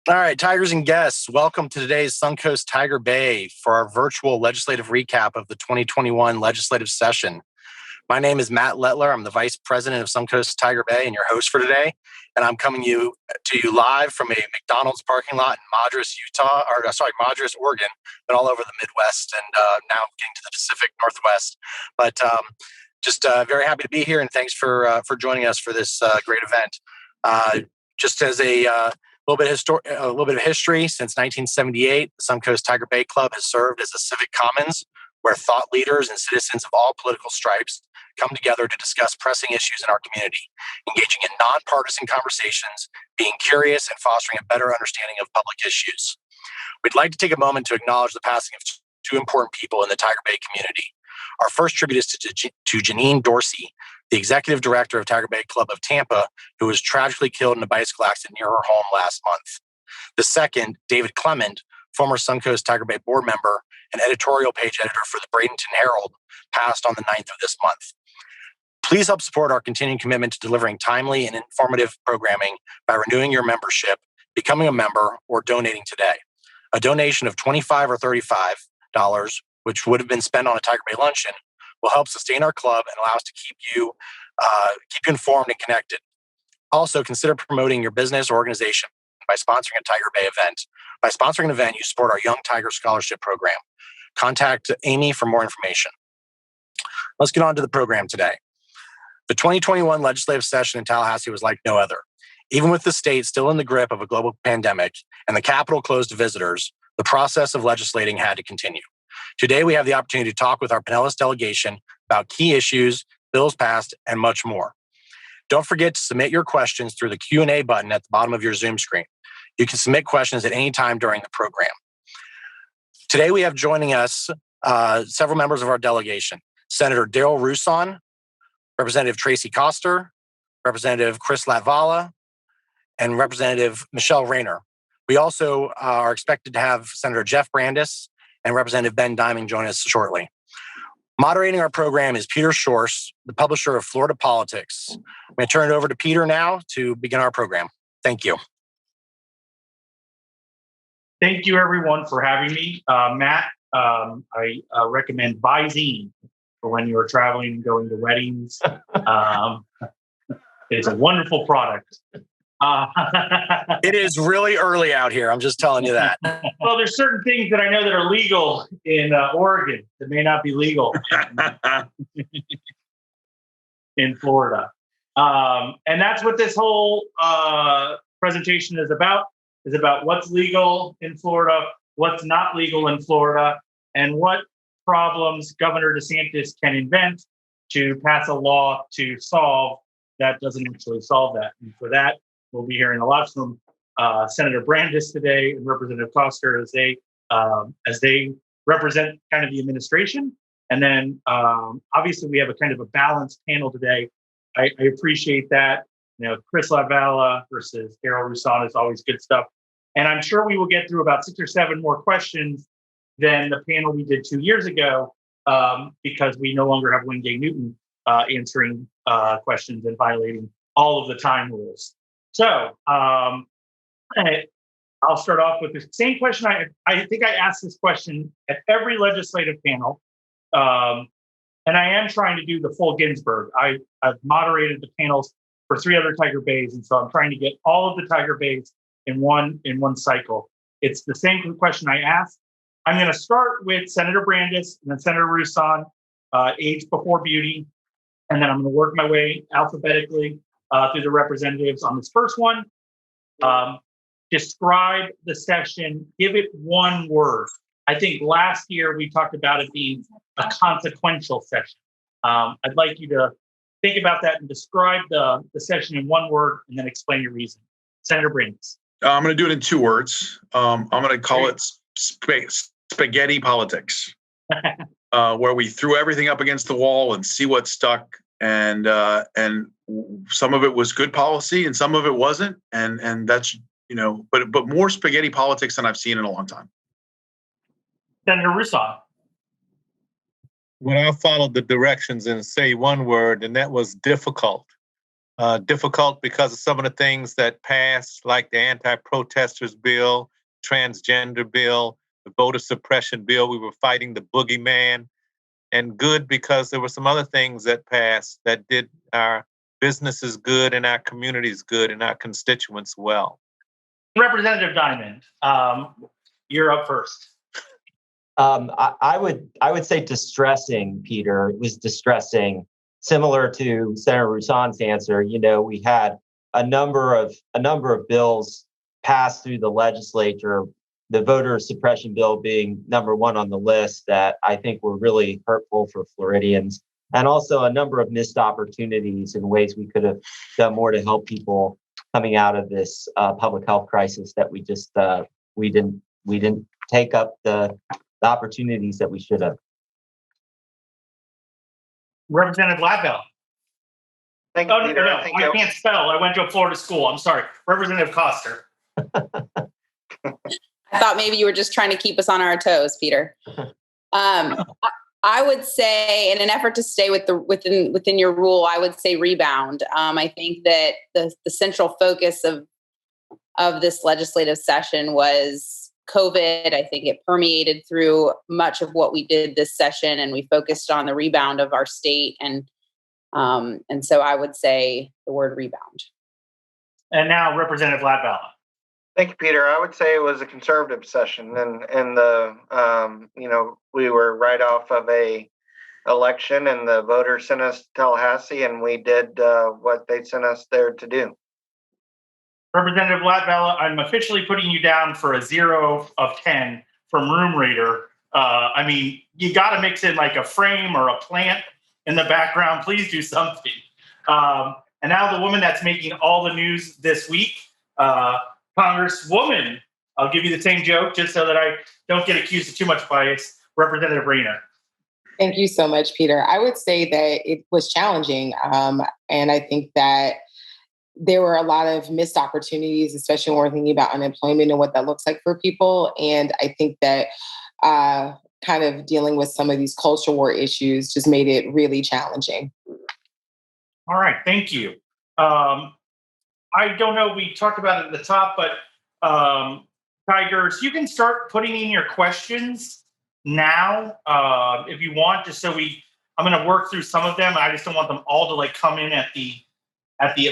All right, Tigers and guests, welcome to today's Suncoast Tiger Bay for our virtual legislative recap of the 2021 legislative session. My name is Matt Lettler. I'm the Vice President of Suncoast Tiger Bay and your host for today. And I'm coming to you live from a McDonald's parking lot in Madras, Oregon, but all over the Midwest and now getting to the Pacific Northwest. But just very happy to be here, and thanks for joining us for this great event. Just as a little bit of history. Since 1978, the Suncoast Tiger Bay Club has served as a civic commons where thought leaders and citizens of all political stripes come together to discuss pressing issues in our community, engaging in nonpartisan conversations, being curious, and fostering a better understanding of public issues. We'd like to take a moment to acknowledge the passing of two important people in the Tiger Bay community. Our first tribute is to Janine Dorsey, the executive director of Tiger Bay Club of Tampa, who was tragically killed in a bicycle accident near her home last month. The second, David Clement, former Suncoast Tiger Bay board member and editorial page editor for the Bradenton Herald, passed on the 9th of this month. Please help support our continuing commitment to delivering timely and informative programming by renewing your membership, becoming a member, or donating today. A donation of $25 or $35, which would have been spent on a Tiger Bay luncheon, will help sustain our club and allow us to keep you informed and connected. Also, consider promoting your business or organization by sponsoring a Tiger Bay event. By sponsoring an event, you support our Young Tiger Scholarship Program. Contact Amy for more information. Let's get on to the program today. The 2021 legislative session in Tallahassee was like no other. Even with the state still in the grip of a global pandemic and the Capitol closed to visitors, the process of legislating had to continue. Today, we have the opportunity to talk with our Pinellas delegation about key issues, bills passed, and much more. Don't forget to submit your questions through the Q&A button at the bottom of your Zoom screen. You can submit questions at any time during the program. Today, we have joining us several members of our delegation: Senator Darrell Roussan, Representative Tracy Koster, Representative Chris Latvala, and Representative Michelle Rayner. We also are expected to have Senator Jeff Brandes and Representative Ben Diming join us shortly. Moderating our program is Peter Schorsch, the publisher of Florida Politics. I'm going to turn it over to Peter now to begin our program. Thank you. Thank you, everyone, for having me. Matt, I recommend Visine for when you are traveling and going to weddings. It's a wonderful product. It is really early out here. I'm just telling you that. Well, there's certain things that I know that are legal in Oregon that may not be legal in Florida. And that's what this whole presentation is about what's legal in Florida, what's not legal in Florida, and what problems Governor DeSantis can invent to pass a law to solve that doesn't actually solve that. And for that, we'll be hearing a lot from Senator Brandes today and Representative Koster as they represent kind of the administration. And then obviously we have a kind of a balanced panel today. I appreciate that. You know, Chris Latvala versus Darrell Roussan is always good stuff. And I'm sure we will get through about 6 or 7 more questions than the panel we did 2 years ago because we no longer have Wingate Newton answering questions and violating all of the time rules. So I'll start off with the same question. I think I asked this question at every legislative panel, and I am trying to do the full Ginsburg. I've moderated the panels for 3 other Tiger Bays, and so I'm trying to get all of the Tiger Bays in one cycle. It's the same question I asked. I'm going to start with Senator Brandes and then Senator Roussan, age before beauty, and then I'm going to work my way alphabetically through the representatives on this first one. Describe the session, give it one word. I think last year we talked about it being a consequential session. I'd like you to think about that and describe the session in one word and then explain your reason. Senator Brandes. I'm going to do it in 2 words. I'm going to call it spaghetti politics, where we threw everything up against the wall and see what stuck. And some of it was good policy and some of it wasn't. And that's, but more spaghetti politics than I've seen in a long time. Senator Roussan. When I followed the directions and say one word, and that was difficult. difficult because of some of the things that passed, like the anti-protesters bill, transgender bill, the voter suppression bill. We were fighting the boogeyman. And good because there were some other things that passed that did our businesses good and our communities good and our constituents well. Representative Diamond, you're up first. I would say distressing, Peter. It was distressing, similar to Senator Rousson's answer. You know, we had a number of bills passed through the legislature, the voter suppression bill being number one on the list, that I think were really hurtful for Floridians, and also a number of missed opportunities in ways we could have done more to help people coming out of this public health crisis that we just we didn't take up the opportunities that we should have. Representative Ladbell. Thank you, Oh, Peter. no, I can't spell. I went to a Florida school. I'm sorry. Representative Coster. I thought maybe you were just trying to keep us on our toes, Peter. I would say, in an effort to stay within your rule, I would say rebound. I think that the central focus of this legislative session was COVID. I think it permeated through much of what we did this session, and we focused on the rebound of our state. And so I would say the word rebound. And now Representative Ladbell. Thank you, Peter. I would say it was a conservative session, and the we were right off of a election, and the voters sent us to Tallahassee, and we did what they sent us there to do. Representative Ladbell, I'm officially putting you down for a 0 of 10 from Room Raider. I mean, you got to mix in like a frame or a plant in the background. Please do something. And now the woman that's making all the news this week, Congresswoman, I'll give you the same joke just so that I don't get accused of too much bias. Representative Rayner. Thank you so much, Peter. I would say that it was challenging. And I think that there were a lot of missed opportunities, especially when we're thinking about unemployment and what that looks like for people. And I think that kind of dealing with some of these culture war issues just made it really challenging. All right, thank you. I don't know, we talked about it at the top, but Tigers, you can start putting in your questions now if you want, just so I'm going to work through some of them. I just don't want them all to like come in at the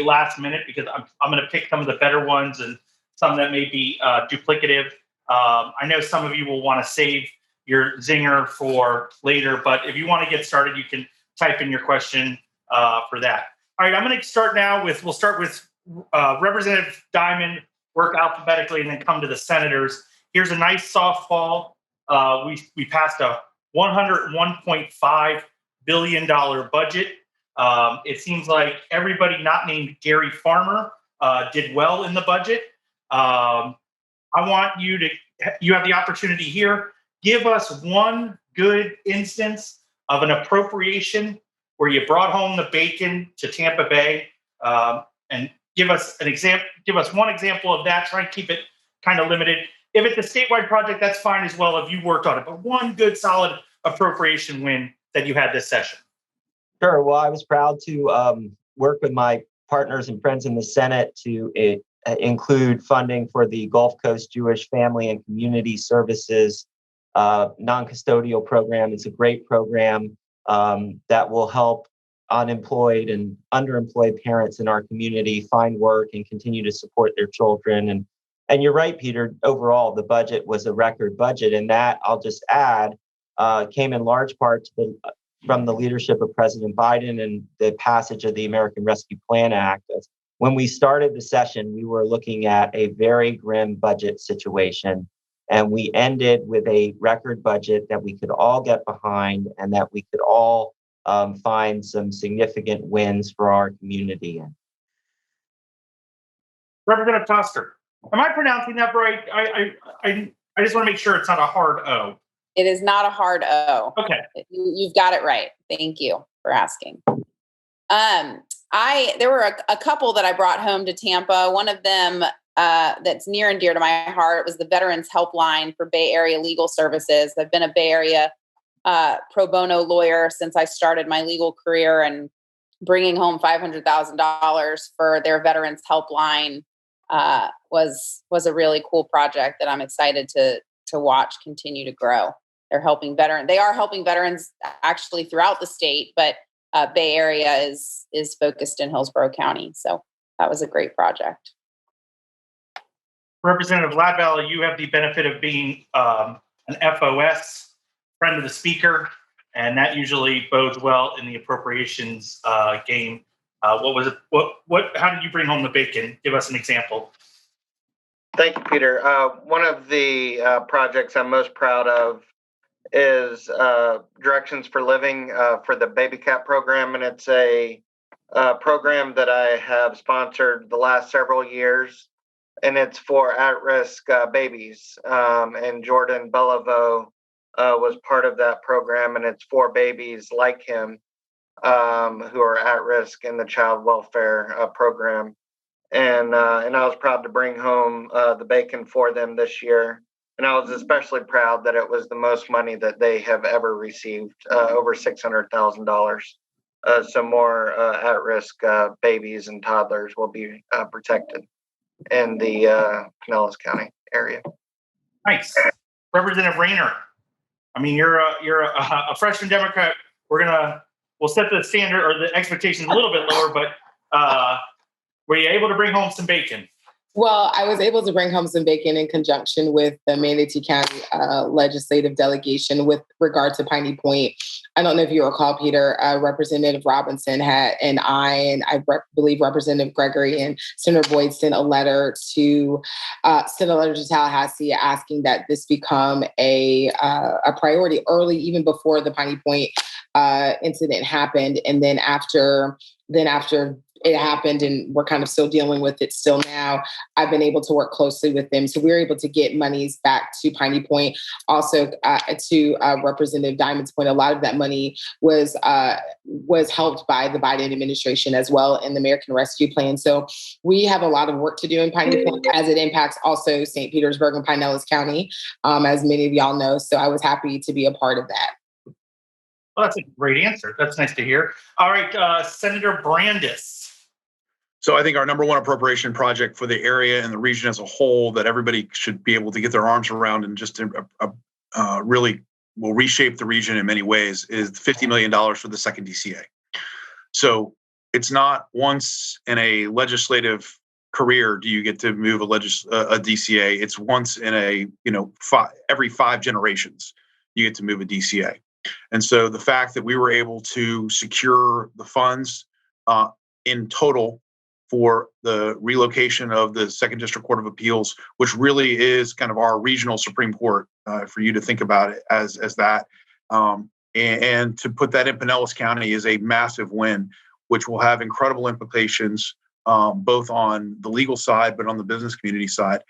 last minute, because I'm going to pick some of the better ones and some that may be duplicative. I know some of you will want to save your zinger for later, but if you want to get started, you can type in your question for that. All right, I'm going to start now we'll start with Representative Diamond, work alphabetically, and then come to the senators. Here's a nice softball. We passed a $101.5 billion budget. It seems like everybody not named Gary Farmer did well in the budget. I want you have the opportunity here. Give us one good instance of an appropriation where you brought home the bacon to Tampa Bay, and give us an example. Give us one example of that. Try and keep it kind of limited. If it's a statewide project, that's fine as well if you worked on it. But one good, solid appropriation win that you had this session. Sure. Well, I was proud to work with my partners and friends in the Senate to include funding for the Gulf Coast Jewish Family and Community Services non-custodial program. It's a great program that will help unemployed and underemployed parents in our community find work and continue to support their children. And you're right, Peter, overall, the budget was a record budget. And that, I'll just add, came in large part from the leadership of President Biden and the passage of the American Rescue Plan Act. When we started the session, we were looking at a very grim budget situation. And we ended with a record budget that we could all get behind and that we could all find some significant wins for our community in. Representative Coster, am I pronouncing that right? I just want to make sure it's not a hard O. It is not a hard O. Okay. You've got it right. Thank you for asking. There were a couple that I brought home to Tampa. One of them that's near and dear to my heart was the Veterans Helpline for Bay Area Legal Services. I've been a Bay Area pro bono lawyer since I started my legal career, and bringing home $500,000 for their Veterans Helpline was a really cool project that I'm excited to watch continue to grow. They are helping veterans actually throughout the state, but Bay Area is focused in Hillsborough County. So that was a great project. Representative Ladbell, you have the benefit of being an FOS, friend of the speaker, and that usually bodes well in the appropriations game. What was it? How did you bring home the bacon? Give us an example. Thank you, Peter. One of the projects I'm most proud of is Directions for Living for the Baby Cap program, and it's a program that I have sponsored the last several years, and it's for at-risk babies. And Jordan Beliveau was part of that program, and it's for babies like him who are at risk in the child welfare program. And I was proud to bring home the bacon for them this year. And I was especially proud that it was the most money that they have ever received, over $600,000. So more at-risk babies and toddlers will be protected in the Pinellas County area. Nice. Representative Rayner, I mean, you're a freshman Democrat. We'll set the standard or the expectations a little bit lower, but were you able to bring home some bacon? Well, I was able to bring home some bacon in conjunction with the Manatee County legislative delegation with regard to Piney Point. I don't know if you recall, Peter, Representative Robinson and I believe Representative Gregory and Senator Boyd sent a letter to Tallahassee asking that this become a priority early, even before the Piney Point incident happened. And then after it happened and we're kind of still dealing with it still now, I've been able to work closely with them. So we were able to get monies back to Piney Point. Also to Representative Diamond's point, a lot of that money was helped by the Biden administration as well in the American Rescue Plan. So we have a lot of work to do in Piney Point as it impacts also St. Petersburg and Pinellas County, as many of y'all know. So I was happy to be a part of that. Well, that's a great answer. That's nice to hear. All right, Senator Brandes. So I think our number one appropriation project for the area and the region as a whole that everybody should be able to get their arms around and just really will reshape the region in many ways is $50 million for the second DCA. So it's not once in a legislative career do you get to move a DCA. It's once in every 5 generations you get to move a DCA. And so the fact that we were able to secure the funds in total for the relocation of the Second District Court of Appeals, which really is kind of our regional Supreme Court, for you to think about it as that. And to put that in Pinellas County is a massive win, which will have incredible implications, both on the legal side, but on the business community side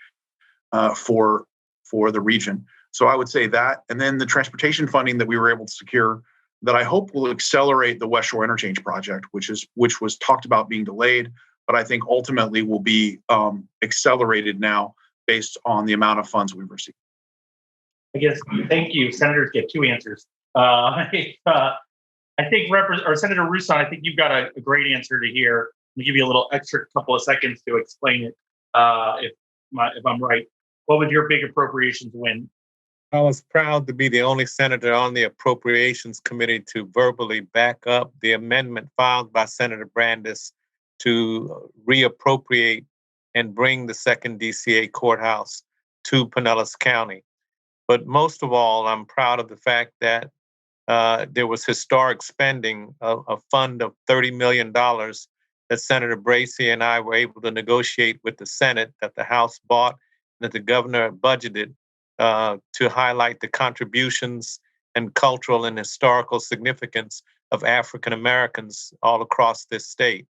for the region. So I would say that. And then the transportation funding that we were able to secure that I hope will accelerate the West Shore Interchange project, which was talked about being delayed, but I think ultimately will be accelerated now based on the amount of funds we've received. I guess, thank you. Senators get 2 answers. I think Senator Rouson, I think you've got a great answer to hear. Let me give you a little extra couple of seconds to explain it, if I'm right. What was your big appropriations win? I was proud to be the only senator on the Appropriations Committee to verbally back up the amendment filed by Senator Brandes to reappropriate and bring the second DCA courthouse to Pinellas County. But most of all, I'm proud of the fact that there was historic spending of a fund of $30 million that Senator Bracy and I were able to negotiate with the Senate, that the House bought, that the governor budgeted to highlight the contributions and cultural and historical significance of African Americans all across this state.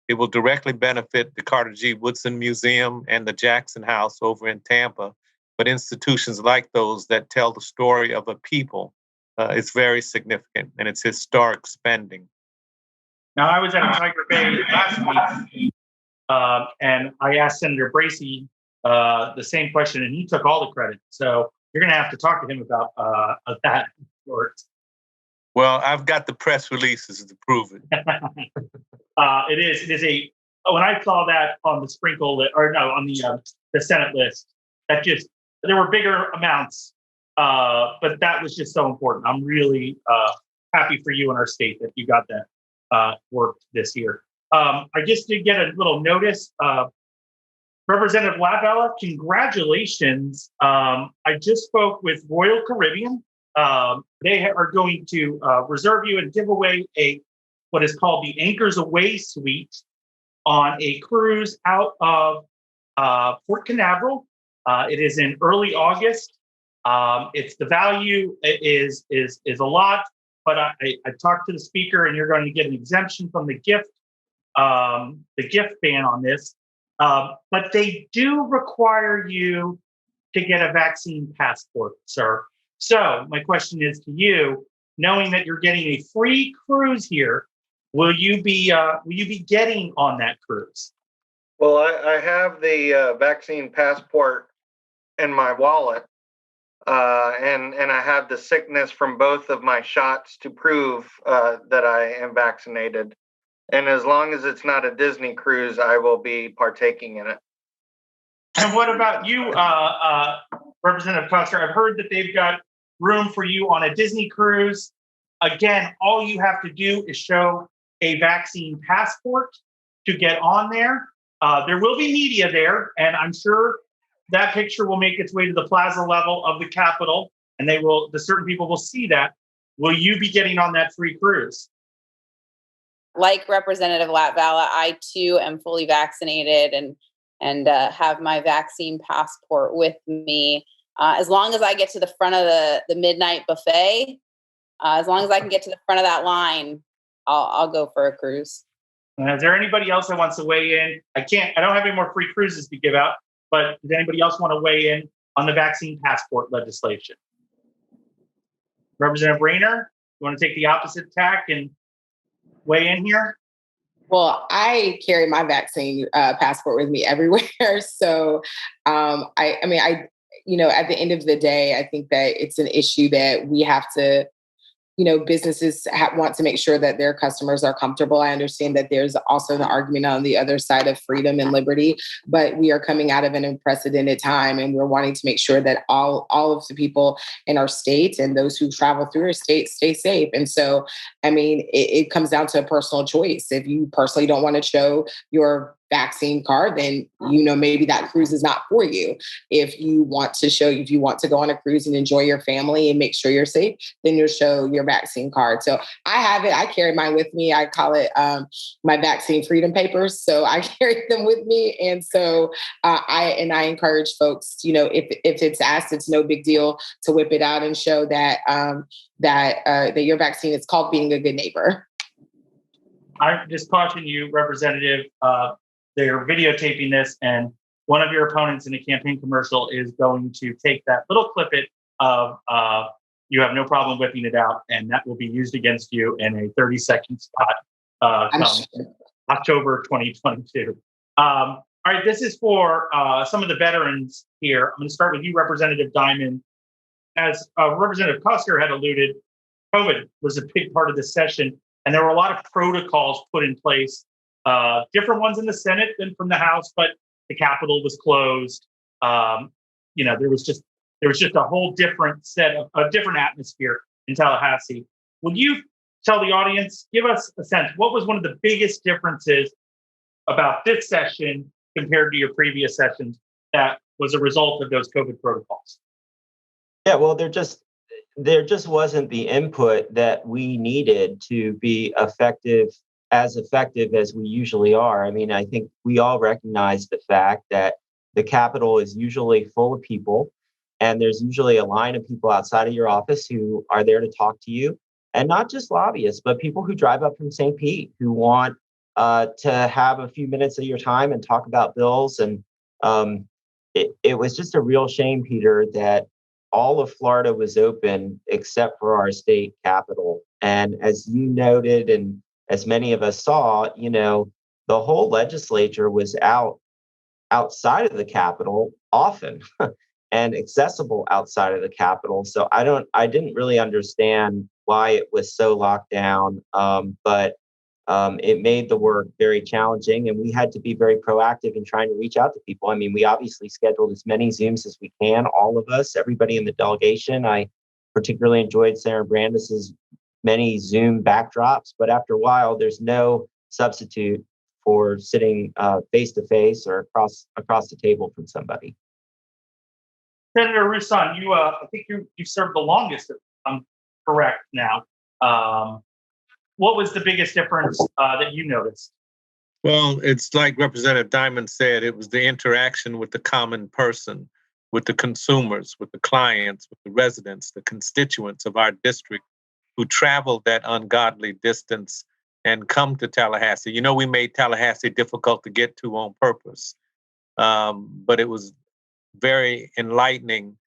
It will directly benefit the Carter G. Woodson Museum and the Jackson House over in Tampa, but institutions like those that tell the story of a people, it's very significant, and it's historic spending. Now, I was at Tiger Bay last week, and I asked Senator Bracy the same question, and he took all the credit. So you're going to have to talk to him about that. Well, I've got the press releases to prove it. It is a. When I saw that on the sprinkle or no, on the Senate list, that just there were bigger amounts, but that was just so important. I'm really happy for you in our state that you got that worked this year. I just did get a little notice. Representative Latvala, congratulations. I just spoke with Royal Caribbean. They are going to reserve you and give away what is called the Anchors Away Suite on a cruise out of Port Canaveral. It is in early August. It's the value is a lot, but I talked to the speaker, and you're going to get an exemption from the gift ban on this. But they do require you to get a vaccine passport, sir. So my question is to you, knowing that you're getting a free cruise here, will you be getting on that cruise? Well, I have the vaccine passport in my wallet, and I have the sickness from both of my shots to prove that I am vaccinated. And as long as it's not a Disney cruise, I will be partaking in it. And what about you, Representative Coster? I've heard that they've got room for you on a Disney cruise. Again, all you have to do is show a vaccine passport to get on there. There will be media there, and I'm sure that picture will make its way to the plaza level of the Capitol, and the certain people will see that. Will you be getting on that free cruise? Like Representative Latvala, I too am fully vaccinated and have my vaccine passport with me. As long as I get to the front of the midnight buffet, as long as I can get to the front of that line, I'll go for a cruise. Is there anybody else that wants to weigh in? I don't have any more free cruises to give out, but does anybody else want to weigh in on the vaccine passport legislation? Representative Rayner, you want to take the opposite tack and weigh in here? Well, I carry my vaccine passport with me everywhere. So, I mean, at the end of the day, I think that it's an issue that we have to, businesses want to make sure that their customers are comfortable. I understand that there's also an argument on the other side of freedom and liberty, but we are coming out of an unprecedented time, and we're wanting to make sure that all of the people in our state and those who travel through our state stay safe. And so, I mean, it comes down to a personal choice. If you personally don't want to show your vaccine card, then maybe that cruise is not for you. If you want to go on a cruise and enjoy your family and make sure you're safe, then you'll show your vaccine card. So I have it. I carry mine with me. I call it my vaccine freedom papers. So I carry them with me. And so I encourage folks, if it's asked, it's no big deal to whip it out and show that that your vaccine is called being a good neighbor. I just caution you, Representative, they're videotaping this, and one of your opponents in a campaign commercial is going to take that little clip of you have no problem whipping it out, and that will be used against you in a 30-second spot October 2022. All right, this is for some of the veterans here. I'm going to start with you, Representative Diamond. As Representative Coster had alluded, COVID was a big part of this session, and there were a lot of protocols put in place. Different ones in the Senate than from the House, but the Capitol was closed. There was just a whole different different atmosphere in Tallahassee. Would you tell the audience, give us a sense, what was one of the biggest differences about this session compared to your previous sessions that was a result of those COVID protocols? Yeah, well, there just wasn't the input that we needed to be effective as we usually are. I mean, I think we all recognize the fact that the Capitol is usually full of people, and there's usually a line of people outside of your office who are there to talk to you, and not just lobbyists, but people who drive up from St. Pete who want to have a few minutes of your time and talk about bills. And it was just a real shame, Peter, that all of Florida was open except for our state capitol. And as you noted, and as many of us saw, the whole legislature was outside of the Capitol often and accessible outside of the Capitol. So I didn't really understand why it was so locked down. But it made the work very challenging, and we had to be very proactive in trying to reach out to people. I mean, we obviously scheduled as many Zooms as we can, all of us, everybody in the delegation. I particularly enjoyed Senator Brandis's many Zoom backdrops, but after a while, there's no substitute for sitting face to face or across the table from somebody. Senator Rouson, I think you served the longest, if I'm correct now. What was the biggest difference that you noticed? Well, it's like Representative Diamond said, it was the interaction with the common person, with the consumers, with the clients, with the residents, the constituents of our district who traveled that ungodly distance and come to Tallahassee. You know, we made Tallahassee difficult to get to on purpose, but it was very enlightening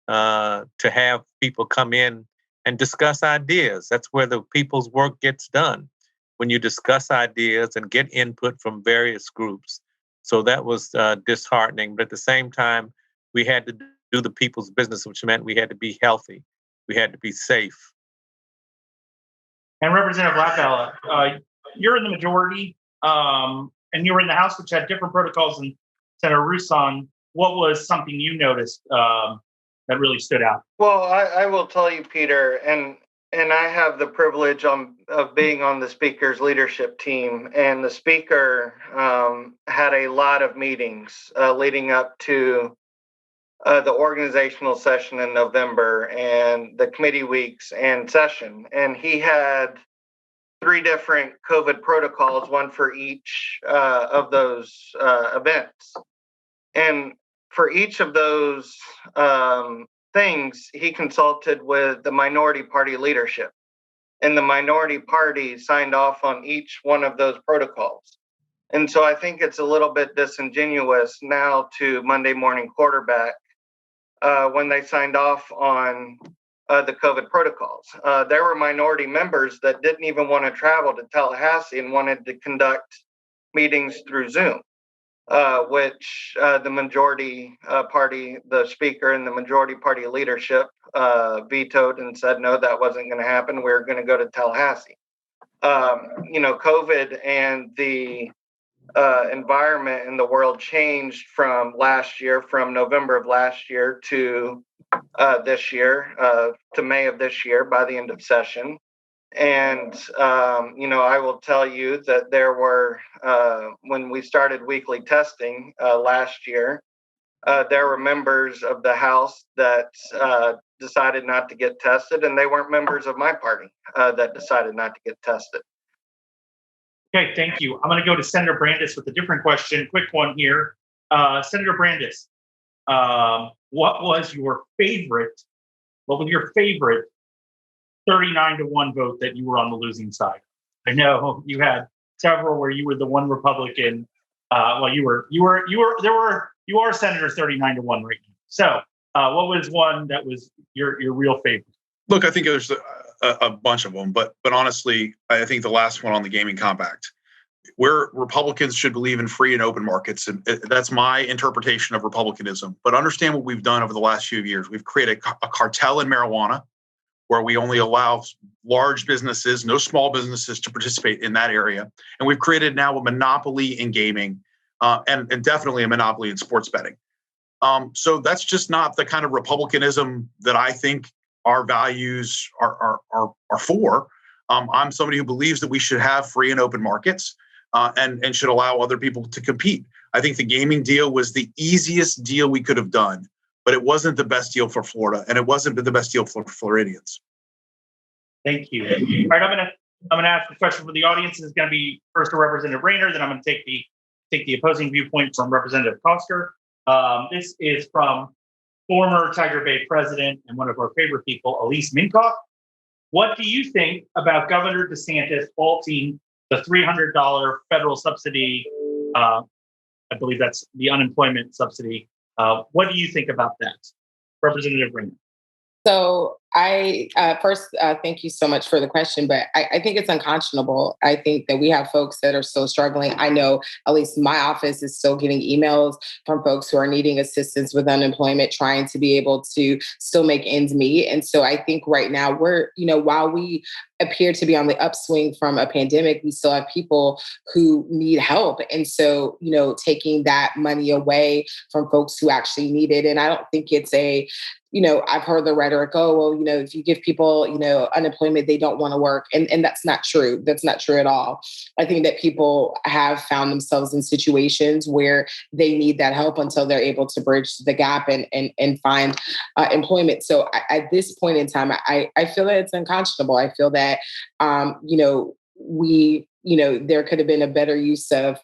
to have people come in and discuss ideas. That's where the people's work gets done, when you discuss ideas and get input from various groups. So that was disheartening. But at the same time, we had to do the people's business, which meant we had to be healthy. We had to be safe. And Representative Latvala, you're in the majority, and you were in the House, which had different protocols than Senator Rouson. What was something you noticed that really stood out? Well, I will tell you, Peter, and I have the privilege of being on the Speaker's leadership team, and the Speaker had a lot of meetings leading up to the organizational session in November and the committee weeks and session. And he had 3 different COVID protocols, one for each of those events. And for each of those things, he consulted with the minority party leadership. And the minority party signed off on each one of those protocols. And so I think it's a little bit disingenuous now to Monday morning quarterback when they signed off on the COVID protocols. There were minority members that didn't even want to travel to Tallahassee and wanted to conduct meetings through Zoom, which the majority party, the Speaker and the majority party leadership vetoed and said, no, that wasn't going to happen. We were going to go to Tallahassee. COVID and the environment in the world changed from last year, from November of last year to this year, to May of this year by the end of session. And, I will tell you that there were, when we started weekly testing last year, there were members of the House that decided not to get tested, and they weren't members of my party that decided not to get tested. Okay, thank you. I'm going to go to Senator Brandis with a different question. Quick one here. Senator Brandis, what was your favorite 39-1 vote that you were on the losing side? I know you had several where you were the one Republican. You are Senators 39-1 right now. So what was one that was your real favorite? Look, I think there's a bunch of them, but honestly, I think the last one on the gaming compact, where Republicans should believe in free and open markets, and that's my interpretation of republicanism. But understand what we've done over the last few years. We've created a cartel in marijuana, where we only allow large businesses, no small businesses, to participate in that area. And we've created now a monopoly in gaming, and definitely a monopoly in sports betting. So that's just not the kind of republicanism that I think our values are for. I'm somebody who believes that we should have free and open markets, and should allow other people to compete. I think the gaming deal was the easiest deal we could have done, but it wasn't the best deal for Florida, and it wasn't the best deal for Floridians. Thank you. All right, I'm gonna ask the question for the audience. This is going to be first to Representative Rayner, then I'm going to take the opposing viewpoint from Representative Kosker. This is from former Tiger Bay president and one of our favorite people, Elise Minkoff. What do you think about Governor DeSantis halting the $300 federal subsidy? I believe that's the unemployment subsidy. What do you think about that, Representative Rayner? So I first thank you so much for the question, but I think it's unconscionable. I think that we have folks that are still struggling. I know at least my office is still getting emails from folks who are needing assistance with unemployment, trying to be able to still make ends meet. And so I think right now we're, while we appear to be on the upswing from a pandemic, we still have people who need help. And so, taking that money away from folks who actually need it. And I don't think it's I've heard the rhetoric, oh, well, if you give people, unemployment, they don't want to work. And that's not true. That's not true at all. I think that people have found themselves in situations where they need that help until they're able to bridge the gap and find employment. So at this point in time, I feel that it's unconscionable. I feel that, there could have been a better use of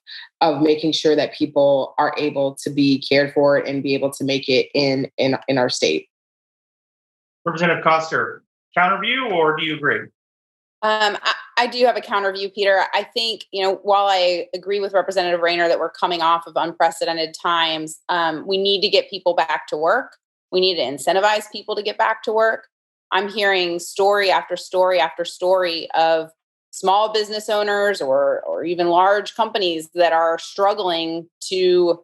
making sure that people are able to be cared for and be able to make it in our state. Representative Coster, counter view, or do you agree? I do have a counter view, Peter. I think, while I agree with Representative Rayner that we're coming off of unprecedented times, we need to get people back to work. We need to incentivize people to get back to work. I'm hearing story after story after story of small business owners or even large companies that are struggling to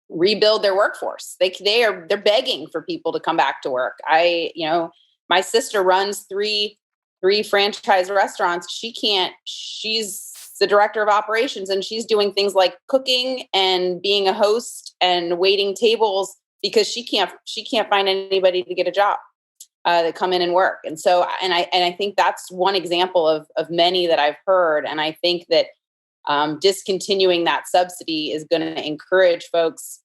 rebuild their workforce. They're begging for people to come back to work. My sister runs three franchise restaurants. She's the director of operations, and she's doing things like cooking and being a host and waiting tables because she can't find anybody to get a job to come in and work. And so, and I think that's one example of many that I've heard. And I think that discontinuing that subsidy is going to encourage folks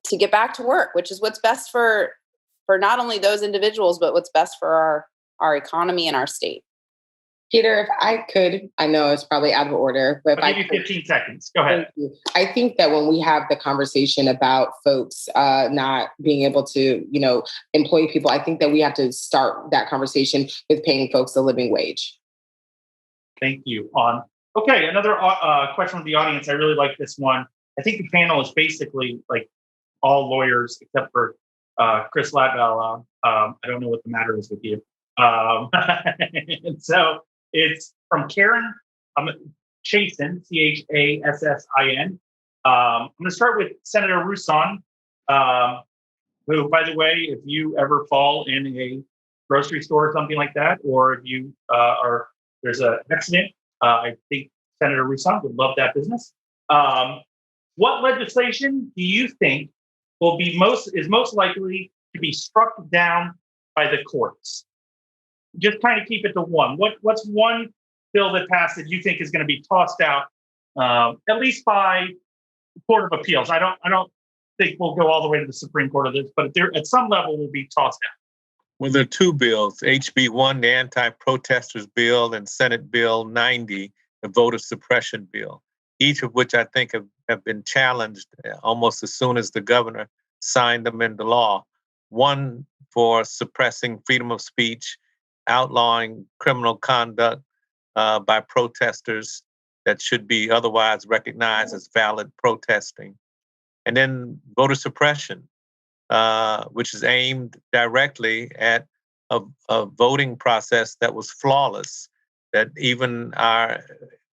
to get back to work, which is what's best for not only those individuals, but what's best for our economy and our state. Peter, if I could, I know it's probably out of order, but I'll give you 15 seconds. Go ahead. I think that when we have the conversation about folks not being able to, employ people, I think that we have to start that conversation with paying folks a living wage. Thank you. Okay, another question from the audience. I really like this one. I think the panel is basically like all lawyers except for Chris Ladwell. I don't know what the matter is with you. And so it's from Karen Chasin, Chassin. I'm going to start with Senator Rouson, who, by the way, if you ever fall in a grocery store or something like that, or if you there's an accident, I think Senator Rouson would love that business. What legislation do you think is most likely to be struck down by the courts? Just kind of keep it to one. What's one bill that passed that you think is going to be tossed out, at least by the Court of Appeals? I don't think we'll go all the way to the Supreme Court of this, but there at some level will be tossed out. Well, there are two bills: HB1, the anti-protesters bill, and Senate Bill 90, the voter suppression bill. Each of which I think have been challenged almost as soon as the governor signed them into law. One for suppressing freedom of speech, outlawing criminal conduct by protesters that should be otherwise recognized as valid protesting. And then voter suppression, which is aimed directly at a voting process that was flawless, that even our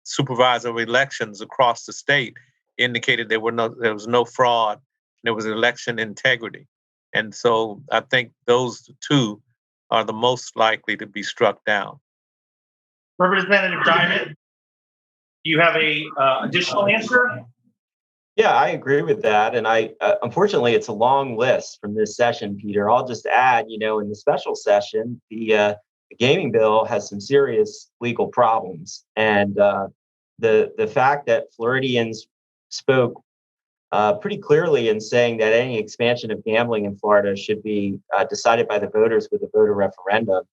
supervisor of elections across the state indicated there was no fraud, there was election integrity. And so I think those two are the most likely to be struck down. Representative Diamond, do you have a additional answer? Yeah, I agree with that. And unfortunately, it's a long list from this session, Peter. I'll just add, in the special session, the gaming bill has some serious legal problems. And the fact that Floridians spoke pretty clearly in saying that any expansion of gambling in Florida should be decided by the voters with a voter referendum.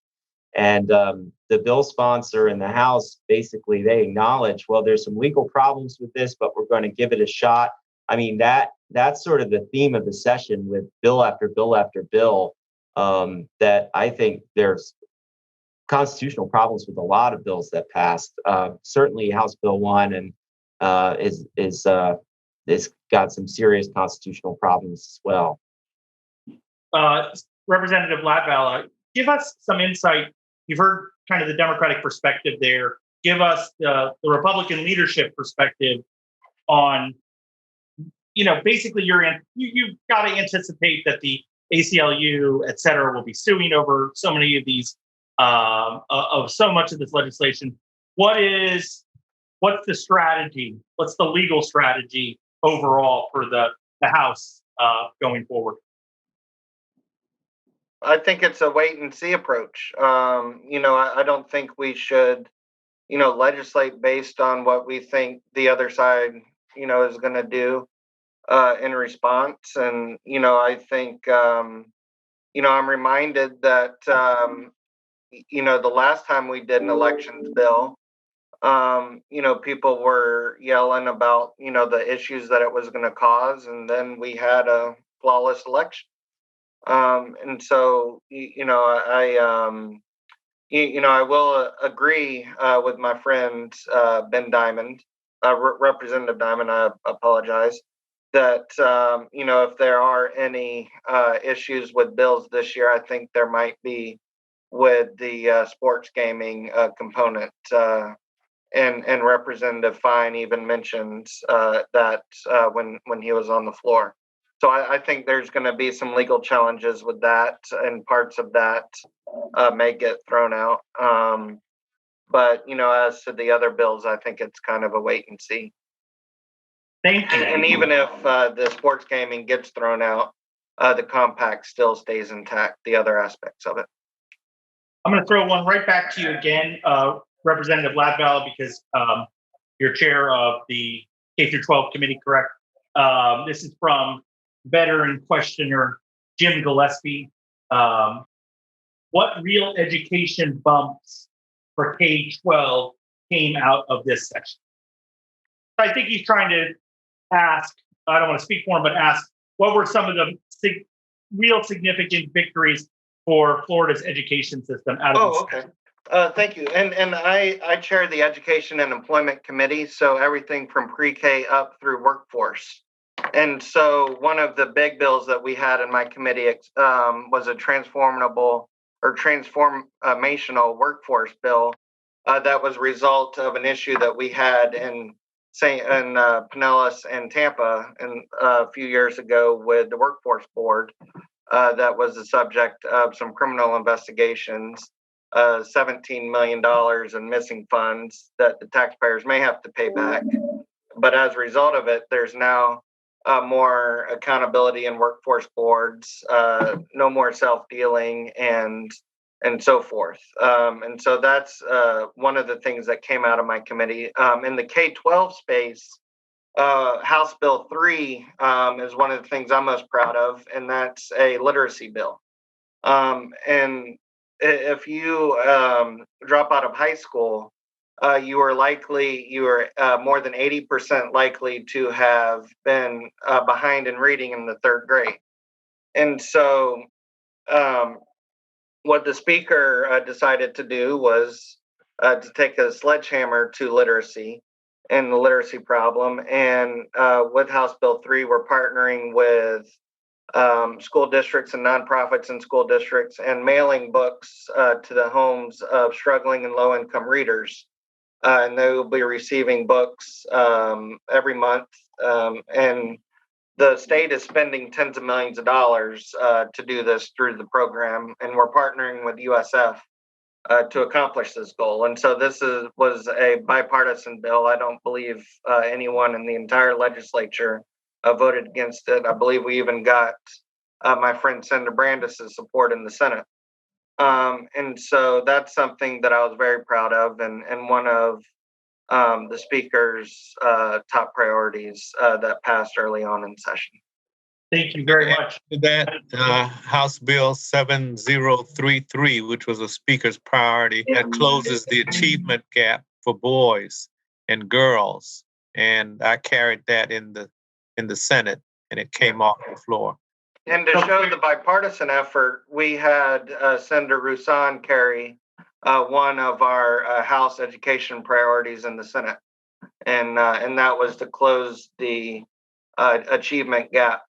And the bill sponsor in the House, basically, they acknowledge, well, there's some legal problems with this, but we're going to give it a shot. I mean, that's sort of the theme of the session with bill after bill after bill, that I think there's constitutional problems with a lot of bills that passed. Certainly House Bill 1 and is got some serious constitutional problems as well. Representative Latvala, give us some insight. You've heard kind of the Democratic perspective there. Give us the Republican leadership perspective on, basically you've got to anticipate that the ACLU, et cetera, will be suing over so many of these, of so much of this legislation. What's the strategy? What's the legal strategy overall for the House going forward? I think it's a wait and see approach. I don't think we should, legislate based on what we think the other side, is going to do in response. And, I think, I'm reminded that, the last time we did an elections bill, people were yelling about, the issues that it was going to cause. And then we had a flawless election. And so, I will agree with my friend Ben Diamond, Representative Diamond. I apologize that if there are any issues with bills this year, I think there might be with the sports gaming component. And Representative Fine even mentioned that when he was on the floor. So I think there's going to be some legal challenges with that, and parts of that may get thrown out. But as to the other bills, I think it's kind of a wait and see. Thank you. And even if the sports gaming gets thrown out, the compact still stays intact. The other aspects of it. I'm going to throw one right back to you again, Representative Ladval, because you're chair of the K-12 committee, correct? This is from veteran questioner Jim Gillespie. What real education bumps for K-12 came out of this session? I think he's trying to ask, I don't want to speak for him, but ask, what were some of the real significant victories for Florida's education system out of this session? Thank you. And I chair the Education and Employment Committee, so everything from pre-K up through workforce. And so one of the big bills that we had in my committee was a transformational workforce bill that was a result of an issue that we had in Pinellas and Tampa a few years ago with the Workforce Board. That was the subject of some criminal investigations, $17 million in missing funds that the taxpayers may have to pay back. But as a result of it, there's now more accountability in workforce boards, no more self-dealing, and so forth. And so that's one of the things that came out of my committee. In the K-12 space, House Bill 3 is one of the things I'm most proud of, and that's a literacy bill. And if you drop out of high school, you are more than 80% likely to have been behind in reading in the third grade. And so what the speaker decided to do was to take a sledgehammer to literacy and the literacy problem. And with House Bill 3, we're partnering with school districts and nonprofits and school districts and mailing books to the homes of struggling and low-income readers. And they will be receiving books every month. And the state is spending tens of millions of dollars to do this through the program. And we're partnering with USF to accomplish this goal. And so this was a bipartisan bill. I don't believe anyone in the entire legislature voted against it. I believe we even got my friend Senator Brandis' support in the Senate. And so that's something that I was very proud of, and one of the speaker's top priorities that passed early on in session. Thank you very much. That House Bill 7033, which was a speaker's priority, that closes the achievement gap for boys and girls, and I carried that in the Senate, and it came off the floor. And to show the bipartisan effort, we had Senator Roussan carry one of our House education priorities in the Senate, and that was to close the achievement gap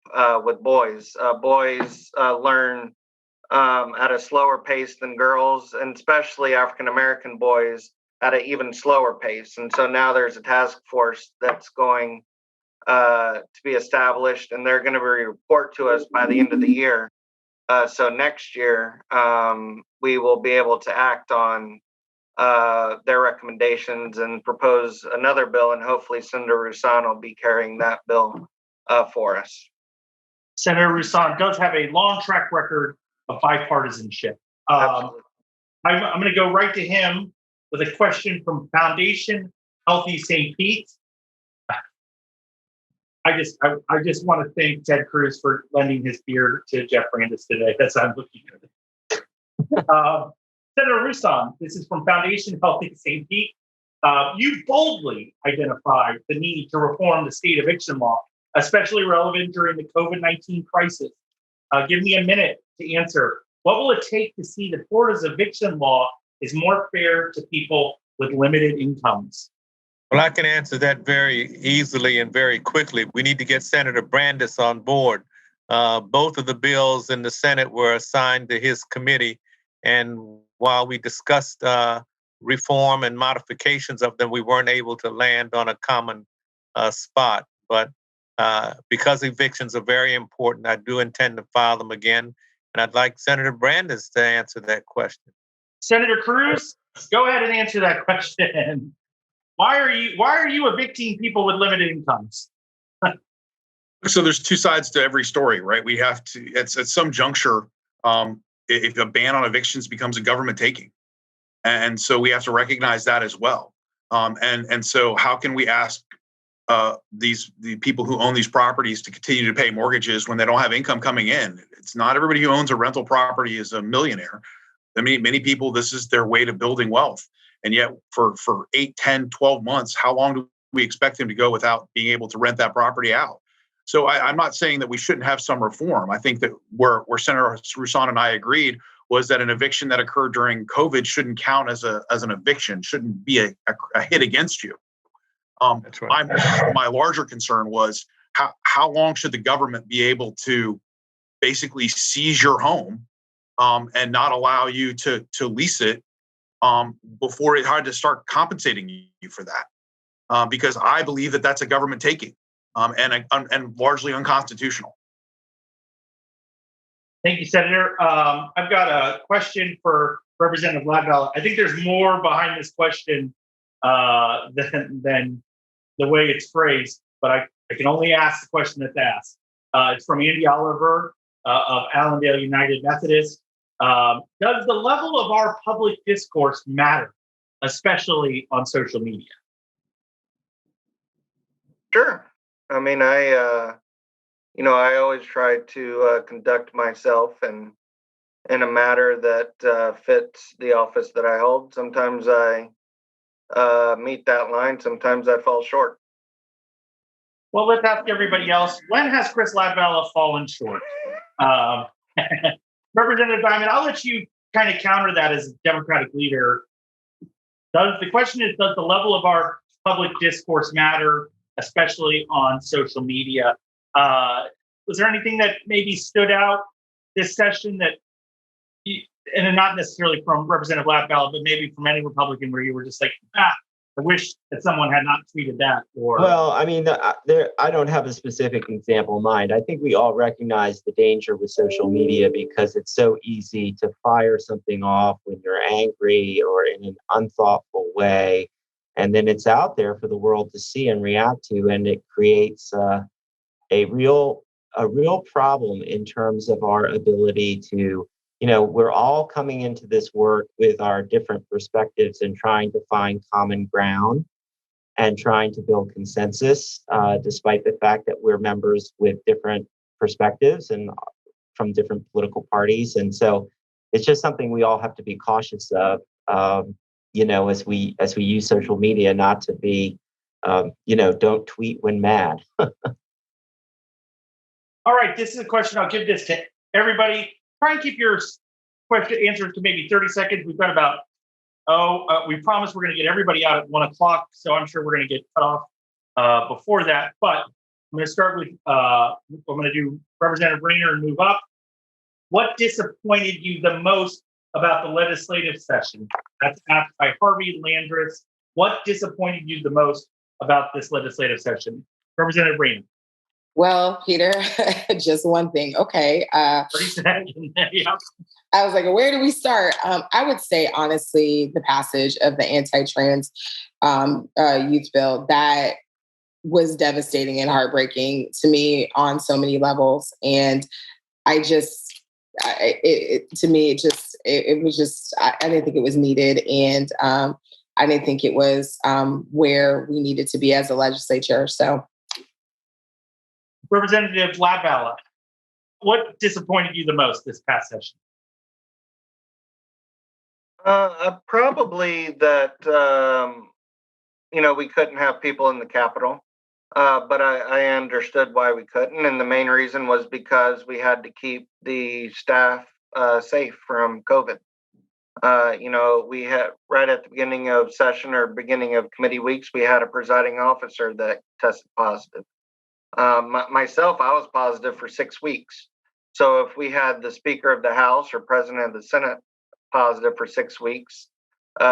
with boys. Boys learn at a slower pace than girls, and especially African American boys at an even slower pace. And so now there's a task force that's going to be established, and they're going to report to us by the end of the year. So next year, we will be able to act on their recommendations and propose another bill, and hopefully Senator Rouson will be carrying that bill for us. Senator Rouson does have a long track record of bipartisanship. Absolutely. I'm going to go right to him with a question from Foundation Healthy St. Pete. I just want to thank Ted Cruz for lending his beer to Jeff Brandes today. That's how I'm looking at it. Senator Rouson, this is from Foundation Healthy St. Pete. You boldly identified the need to reform the state eviction law, especially relevant during the COVID-19 crisis. Give me a minute to answer. What will it take to see that Florida's eviction law is more fair to people with limited incomes? Well, I can answer that very easily and very quickly. We need to get Senator Brandes on board. Both of the bills in the Senate were assigned to his committee. And while we discussed reform and modifications of them, we weren't able to land on a common spot. But because evictions are very important, I do intend to file them again. And I'd like Senator Brandes to answer that question. Senator Cruz, go ahead and answer that question. Why are you evicting people with limited incomes? So there's two sides to every story, right? We have to, at some juncture, if a ban on evictions becomes a government taking. And so we have to recognize that as well. And so how can we ask the people who own these properties to continue to pay mortgages when they don't have income coming in? It's not everybody who owns a rental property is a millionaire. I mean, many people, this is their way to building wealth. And yet for 8, 10, 12 months, how long do we expect them to go without being able to rent that property out? So I'm not saying that we shouldn't have some reform. I think that where Senator Rouson and I agreed was that an eviction that occurred during COVID shouldn't count as an eviction, shouldn't be a hit against you. That's right. My larger concern was how long should the government be able to basically seize your home and not allow you to lease it before it had to start compensating you for that, because I believe that that's a government taking and largely unconstitutional. Thank you, Senator. I've got a question for Representative Ladval. I think there's more behind this question than the way it's phrased, but I can only ask the question that's asked. It's from Andy Oliver of Allendale United Methodist. Does the level of our public discourse matter, especially on social media? Sure. I mean, I always try to conduct myself in a matter that fits the office that I hold. Sometimes I meet that line. Sometimes I fall short. Well, let's ask everybody else. When has Chris Ladvala fallen short? Representative Diamond, I'll let you kind of counter that as a Democratic leader. The question is, does the level of our public discourse matter, especially on social media? Was there anything that maybe stood out this session that, and not necessarily from Representative Ladvala, but maybe from any Republican where you were just like, I wish that someone had not tweeted that? Or well, I mean, I don't have a specific example in mind. I think we all recognize the danger with social media because it's so easy to fire something off when you're angry or in an unthoughtful way, and then it's out there for the world to see and react to, and it creates a real problem in terms of our ability to, we're all coming into this work with our different perspectives and trying to find common ground and trying to build consensus, despite the fact that we're members with different perspectives and from different political parties. And so it's just something we all have to be cautious of, as we use social media, not to be, don't tweet when mad. All right, this is a question. I'll give this to everybody. Try and keep your question answers to maybe 30 seconds. We've got about, we promised we're going to get everybody out at 1 o'clock, so I'm sure we're going to get cut off before that. But I'm going to start with, I'm going to do Representative Rayner and move up. what disappointed you the most about the legislative session? That's asked by Harvey Landris. What disappointed you the most about this legislative session? Representative Rainey. Well, Peter, just one thing. Okay. 30 seconds. Yeah. I was like, where do we start? I would say, honestly, the passage of the anti-trans youth bill, that was devastating and heartbreaking to me on so many levels. And I just, it was just, I didn't think it was needed. And I didn't think it was where we needed to be as a legislature. So. Representative Latvala, what disappointed you the most this past session? Probably that, we couldn't have people in the Capitol. But I understood why we couldn't. And the main reason was because we had to keep the staff safe from COVID. We had right at the beginning of session or beginning of committee weeks, we had a presiding officer that tested positive. Myself, I was positive for 6 weeks. So if we had the Speaker of the House or President of the Senate positive for 6 weeks,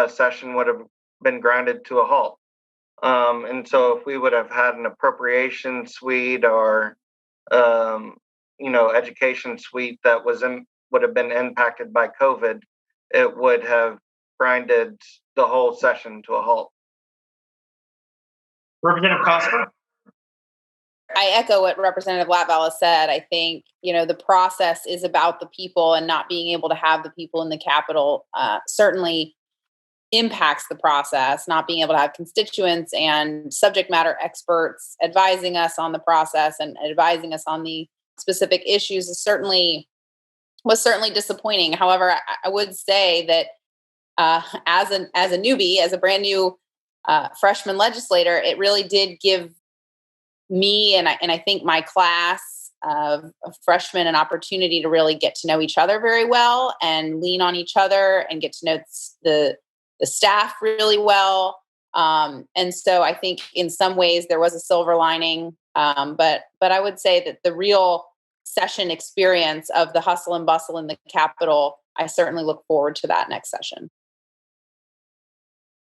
session would have been grounded to a halt. And so if we would have had an appropriation suite or, education suite that would have been impacted by COVID, it would have grinded the whole session to a halt. Representative Cosper? I echo what Representative Latvala said. I think, the process is about the people, and not being able to have the people in the Capitol certainly impacts the process. Not being able to have constituents and subject matter experts advising us on the process and advising us on the specific issues was certainly disappointing. However, I would say that as a newbie, as a brand new freshman legislator, it really did give me and I think my class of freshmen an opportunity to really get to know each other very well and lean on each other and get to know the staff really well. And so I think in some ways there was a silver lining. But I would say that the real session experience of the hustle and bustle in the Capitol, I certainly look forward to that next session.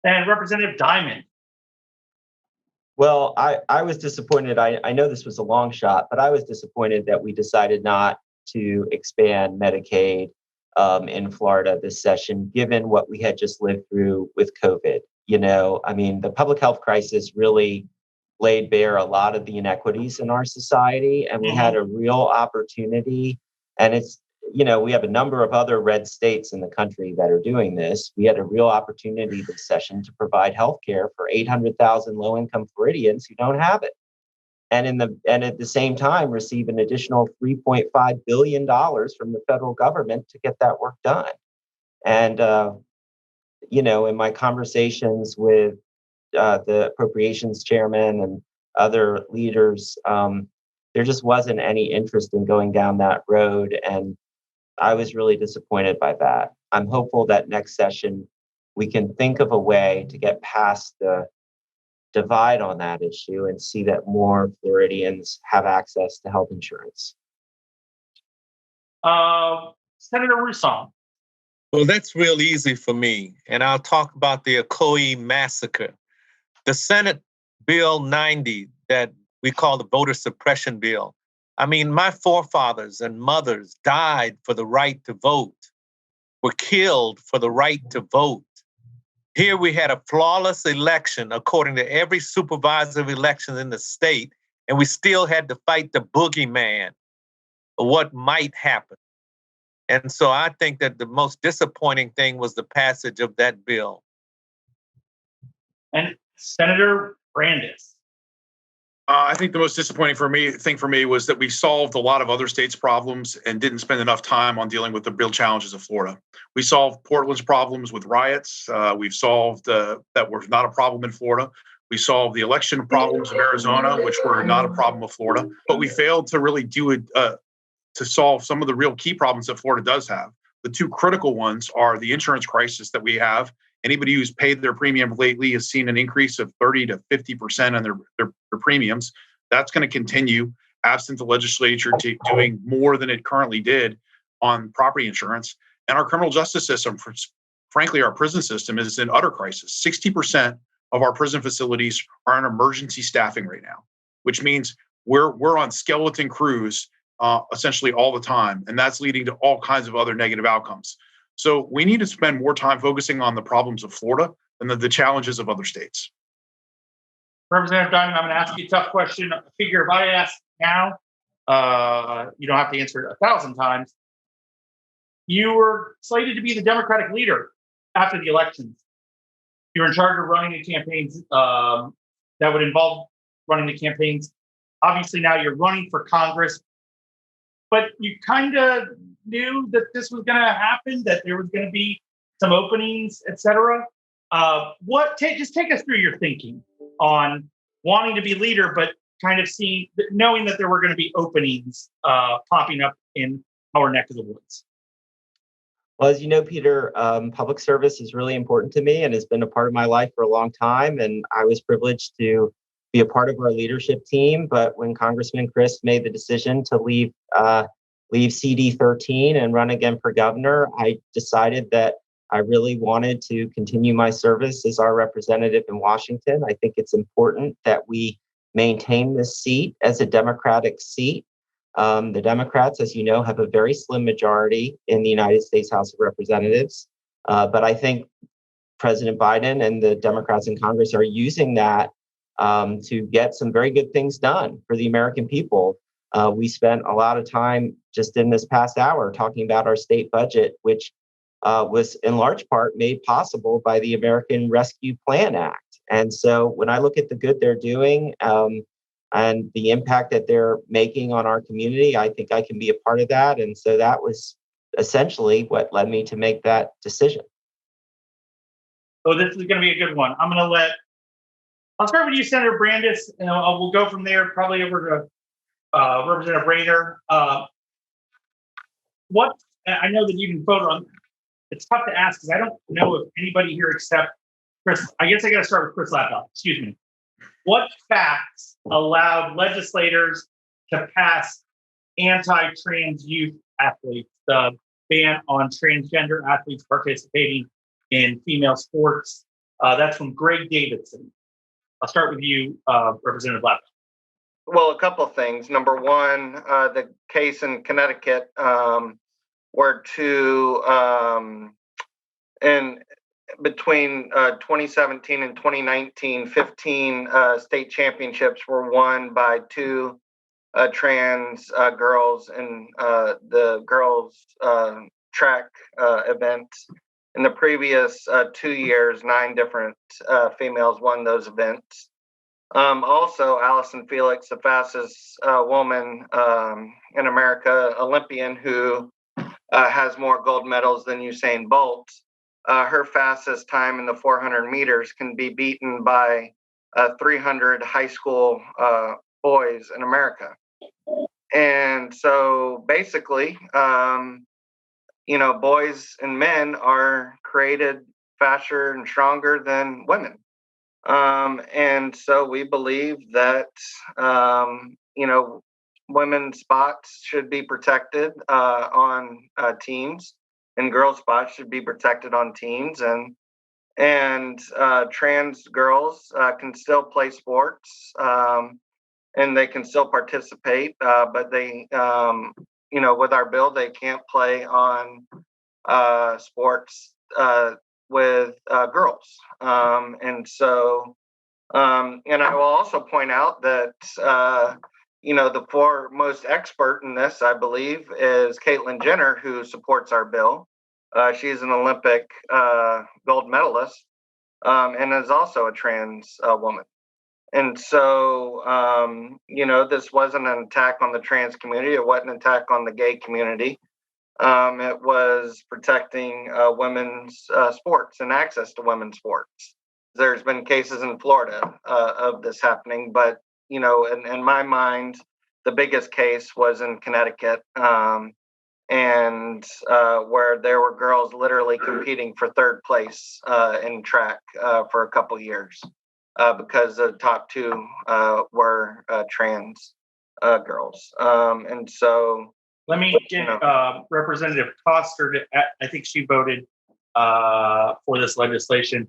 And Representative Diamond. Well, I was disappointed. I know this was a long shot, but I was disappointed that we decided not to expand Medicaid in Florida this session, given what we had just lived through with COVID. The public health crisis really laid bare a lot of the inequities in our society, and we had a real opportunity. And we have a number of other red states in the country that are doing this. We had a real opportunity this session to provide health care for 800,000 low-income Floridians who don't have it. And at the same time, receive an additional $3.5 billion from the federal government to get that work done. And, in my conversations with the appropriations chairman and other leaders, there just wasn't any interest in going down that road. And I was really disappointed by that. I'm hopeful that next session we can think of a way to get past the divide on that issue and see that more Floridians have access to health insurance. Senator Rouson. Well, that's real easy for me. And I'll talk about the Ocoee massacre. The Senate Bill 90 that we call the voter suppression bill. I mean, my forefathers and mothers died for the right to vote, were killed for the right to vote. Here we had a flawless election according to every supervisor of elections in the state, and we still had to fight the boogeyman of what might happen. And so I think that the most disappointing thing was the passage of that bill. And Senator Brandis. I think the most disappointing thing for me was that we solved a lot of other states' problems and didn't spend enough time on dealing with the real challenges of Florida. We solved Portland's problems with riots. We've solved that were not a problem in Florida. We solved the election problems of Arizona, which were not a problem of Florida. But we failed to really do it to solve some of the real key problems that Florida does have. The two critical ones are the insurance crisis that we have. Anybody who's paid their premium lately has seen an increase of 30 to 50% on their premiums. That's going to continue absent the legislature doing more than it currently did on property insurance. And our criminal justice system, frankly, our prison system is in utter crisis. 60% of our prison facilities are on emergency staffing right now, which means we're on skeleton crews essentially all the time. And that's leading to all kinds of other negative outcomes. So we need to spend more time focusing on the problems of Florida than the challenges of other states. Representative Diamond, I'm going to ask you a tough question. I figure if I ask now, you don't have to answer it 1,000 times. You were slated to be the Democratic leader after the elections. You're in charge of running the campaigns that would involve running the campaigns. Obviously, now you're running for Congress, but you kind of knew that this was going to happen, that there was going to be some openings, et cetera. Just take us through your thinking on wanting to be leader, but kind of knowing that there were going to be openings popping up in our neck of the woods. Well, as you know, Peter, public service is really important to me and has been a part of my life for a long time. And I was privileged to be a part of our leadership team. But when Congressman Crist made the decision to leave CD 13 and run again for governor, I decided that I really wanted to continue my service as our representative in Washington. I think it's important that we maintain this seat as a Democratic seat. The Democrats, as you know, have a very slim majority in the United States House of Representatives. But I think President Biden and the Democrats in Congress are using that to get some very good things done for the American people. We spent a lot of time just in this past hour talking about our state budget, which was in large part made possible by the American Rescue Plan Act. And so when I look at the good they're doing and the impact that they're making on our community, I think I can be a part of that. And so that was essentially what led me to make that decision. Oh, this is going to be a good one. I'll start with you, Senator Brandes, and we'll go from there, probably over to Representative Rayner. I know that you can vote on. It's tough to ask because I don't know if anybody here except Chris. I guess I got to start with Chris Lapdog. Excuse me. What facts allowed legislators to pass anti-trans youth athletes, the ban on transgender athletes participating in female sports? That's from Greg Davidson. I'll start with you, Representative Lapdog. Well, a couple of things. Number one, the case in Connecticut where between 2017 and 2019, 15 state championships were won by two trans girls in the girls track event. In the previous 2 years, 9 different females won those events. Also, Allison Felix, the fastest woman in America, Olympian, who has more gold medals than Usain Bolt. Her fastest time in the 400 meters can be beaten by 300 high school boys in America. And so basically, boys and men are created faster and stronger than women. And so we believe that, women's spots should be protected on teams, and girls' spots should be protected on teams. And trans girls can still play sports, and they can still participate, but they, with our bill, they can't play on sports with girls. And I will also point out that, the foremost expert in this, I believe, is Caitlyn Jenner, who supports our bill. She's an Olympic gold medalist and is also a trans woman. And so, this wasn't an attack on the trans community. It wasn't an attack on the gay community. It was protecting women's sports and access to women's sports. There's been cases in Florida of this happening, but, in my mind, the biggest case was in Connecticut, and where there were girls literally competing for third place in track for a couple years because the top two were trans girls. And so Let me get Representative Coster to, I think she voted for this legislation.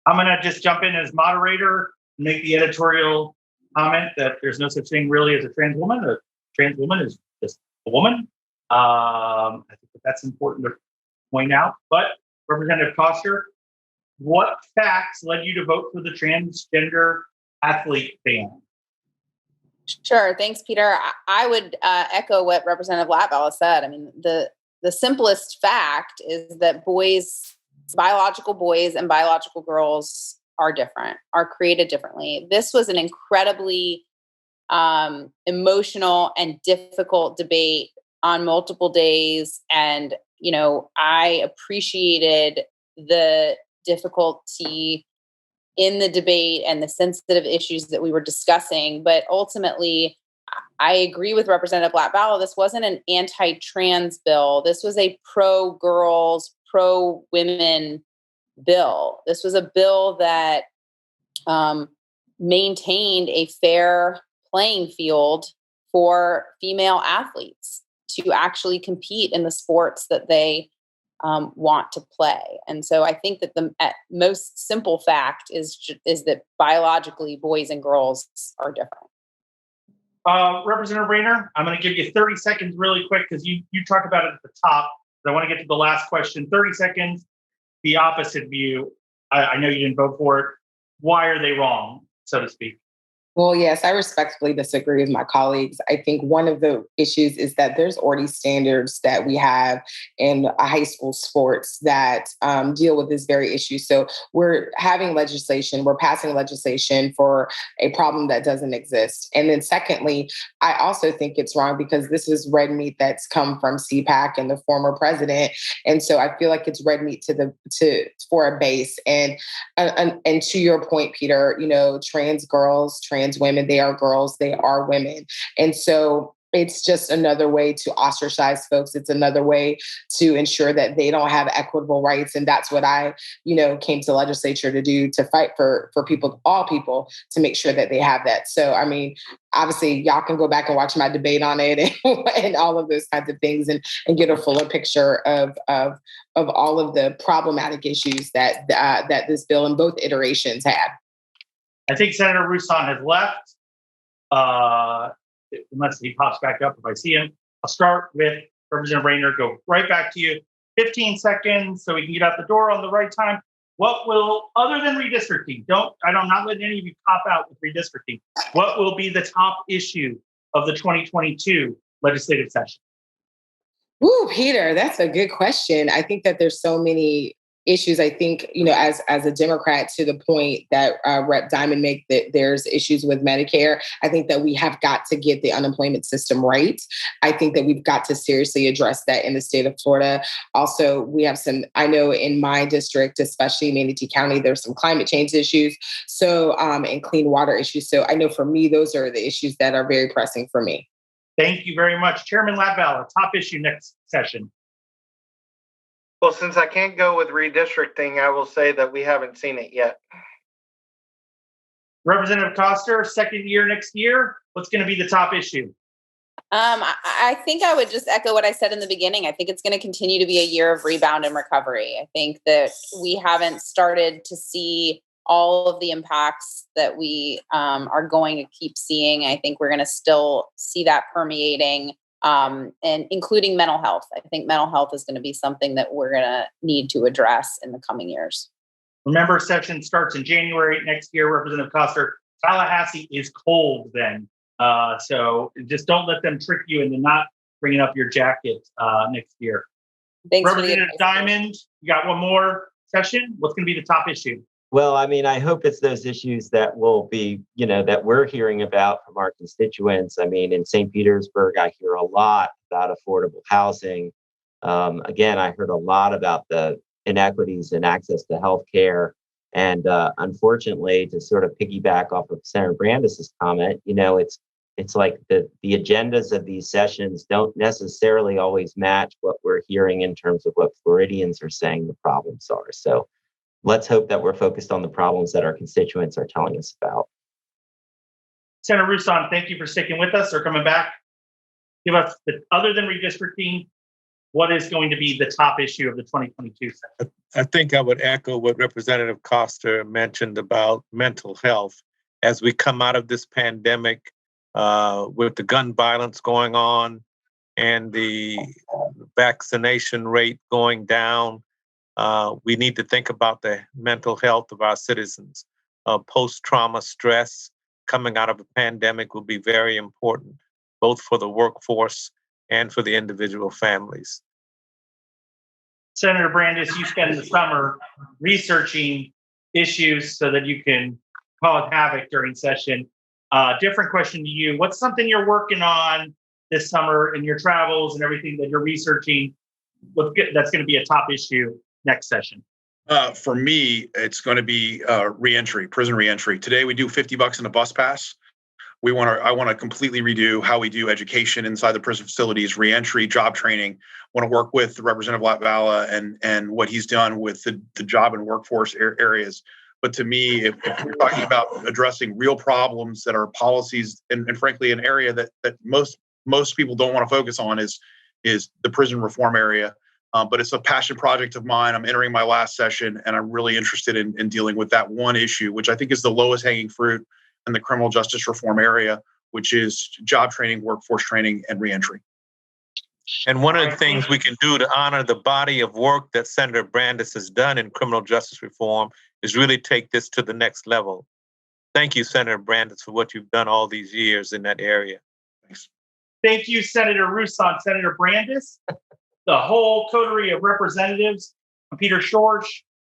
I'm going to just jump in as moderator and make the editorial comment that there's no such thing really as a trans woman. A trans woman is just a woman. I think that's important to point out. But Representative Coster, what facts led you to vote for the transgender athlete ban? Sure. Thanks, Peter. I would echo what Representative Latvala said. I mean, the simplest fact is that biological boys and biological girls are different, are created differently. This was an incredibly emotional and difficult debate on multiple days. And, I appreciated the difficulty in the debate and the sensitive issues that we were discussing. But ultimately, I agree with Representative Latvala. This wasn't an anti-trans bill. This was a pro-girls, pro-women bill. This was a bill that maintained a fair playing field for female athletes to actually compete in the sports that they want to play. And so I think that the most simple fact is that biologically boys and girls are different. Representative Rayner, I'm going to give you 30 seconds really quick because you talked about it at the top. I want to get to the last question. 30 seconds, the opposite view. I know you didn't vote for it. Why are they wrong, so to speak? Well, yes, I respectfully disagree with my colleagues. I think one of the issues is that there's already standards that we have in high school sports that deal with this very issue. So we're having legislation, we're passing legislation for a problem that doesn't exist. And then secondly, I also think it's wrong because this is red meat that's come from CPAC and the former president. And so I feel like it's red meat for a base. And to your point, Peter, trans girls, trans women, they are girls, they are women. And so it's just another way to ostracize folks. It's another way to ensure that they don't have equitable rights. And that's what I, came to the legislature to do, to fight for people, all people, to make sure that they have that. So, I mean, obviously y'all can go back and watch my debate on it and all of those kinds of things and get a fuller picture of all of the problematic issues that this bill in both iterations had. I think Senator Rouson has left, unless he pops back up if I see him. I'll start with Representative Rayner, go right back to you. 15 seconds so we can get out the door on the right time. What will, other than redistricting, I'm not letting any of you cop out with redistricting. What will be the top issue of the 2022 legislative session? Ooh, Peter, that's a good question. I think that there's so many issues. I think, as a Democrat, to the point that Rep. Diamond made, that there's issues with Medicare. I think that we have got to get the unemployment system right. I think that we've got to seriously address that in the state of Florida. Also, we have I know in my district, especially Manatee County, there's some climate change issues. So, and clean water issues. So I know for me, those are the issues that are very pressing for me. Thank you very much. Chairman Latvala, top issue next session. Well, since I can't go with redistricting, I will say that we haven't seen it yet. Representative Coster, second year next year, what's going to be the top issue? I think I would just echo what I said in the beginning. I think it's going to continue to be a year of rebound and recovery. I think that we haven't started to see all of the impacts that we are going to keep seeing. I think we're going to still see that permeating. And including mental health. I think mental health is going to be something that we're going to need to address in the coming years. Remember, session starts in January next year. Representative Coster, Tallahassee is cold then. So just don't let them trick you into not bringing up your jacket next year. Thanks, Representative Diamond, you got one more session. What's going to be the top issue? Well, I mean, I hope it's those issues that will be, that we're hearing about from our constituents. I mean, in St. Petersburg, I hear a lot about affordable housing. Again, I heard a lot about the inequities in access to healthcare. And unfortunately, to sort of piggyback off of Senator Brandis's comment, it's like the agendas of these sessions don't necessarily always match what we're hearing in terms of what Floridians are saying the problems are. So let's hope that we're focused on the problems that our constituents are telling us about. Senator Rouson, thank you for sticking with us or coming back. give us, other than redistricting, what is going to be the top issue of the 2022 session? I think I would echo what Representative Coster mentioned about mental health. As we come out of this pandemic, with the gun violence going on and the vaccination rate going down, we need to think about the mental health of our citizens. Post-trauma stress coming out of a pandemic will be very important, both for the workforce and for the individual families. Senator Brandis, you spend the summer researching issues so that you can cause havoc during session. Different question to you. What's something you're working on this summer in your travels and everything that you're researching? That's going to be a top issue next session? For me, it's going to be reentry, prison reentry. Today we do $50 in a bus pass. I want to completely redo how we do education inside the prison facilities, reentry, job training. I want to work with Representative Latvala and what he's done with the job and workforce areas. But to me, if we're talking about addressing real problems that are policies, and frankly, an area that most people don't want to focus on is the prison reform area. But it's a passion project of mine. I'm entering my last session, and I'm really interested in dealing with that one issue, which I think is the lowest hanging fruit in the criminal justice reform area, which is job training, workforce training, and reentry. And one of the things we can do to honor the body of work that Senator Brandis has done in criminal justice reform is really take this to the next level. Thank you, Senator Brandis, for what you've done all these years in that area. Thanks. Thank you, Senator Rouson. Senator Brandis, the whole coterie of representatives. I'm Peter Schorsch.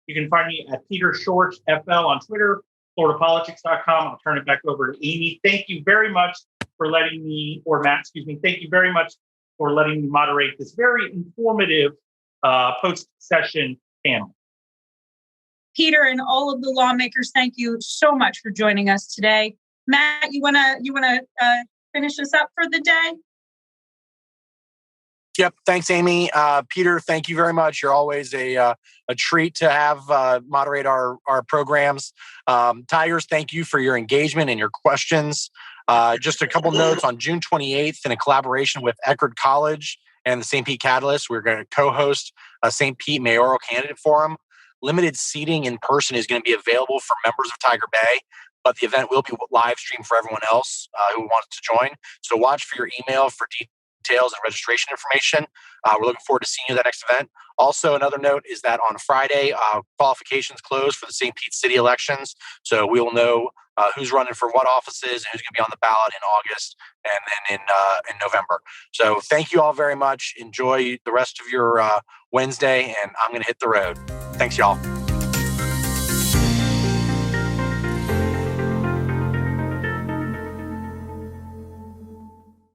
You can find me at Peter Schorsch FL on Twitter, FloridaPolitics.com. I'll turn it back over to Amy. Thank you very much for letting me, or Matt, excuse me. Thank you very much for letting me moderate this very informative post-session panel. Peter and all of the lawmakers, thank you so much for joining us today. Matt, you wanna finish us up for the day? Yep. Thanks, Amy. Peter, thank you very much. You're always a treat to have moderate our programs. Tigers, thank you for your engagement and your questions. Just a couple notes. On June 28th, in a collaboration with Eckerd College and the St. Pete Catalyst, we're going to co-host a St. Pete Mayoral Candidate Forum. Limited seating in person is going to be available for members of Tiger Bay, but the event will be live streamed for everyone else who wants to join. So watch for your email for details and registration information. We're looking forward to seeing you at that next event. Also, another note is that on Friday, qualifications close for the St. Pete City elections. So we will know who's running for what offices and who's going to be on the ballot in August and then in November. So thank you all very much. Enjoy the rest of your Wednesday, and I'm going to hit the road. Thanks, y'all.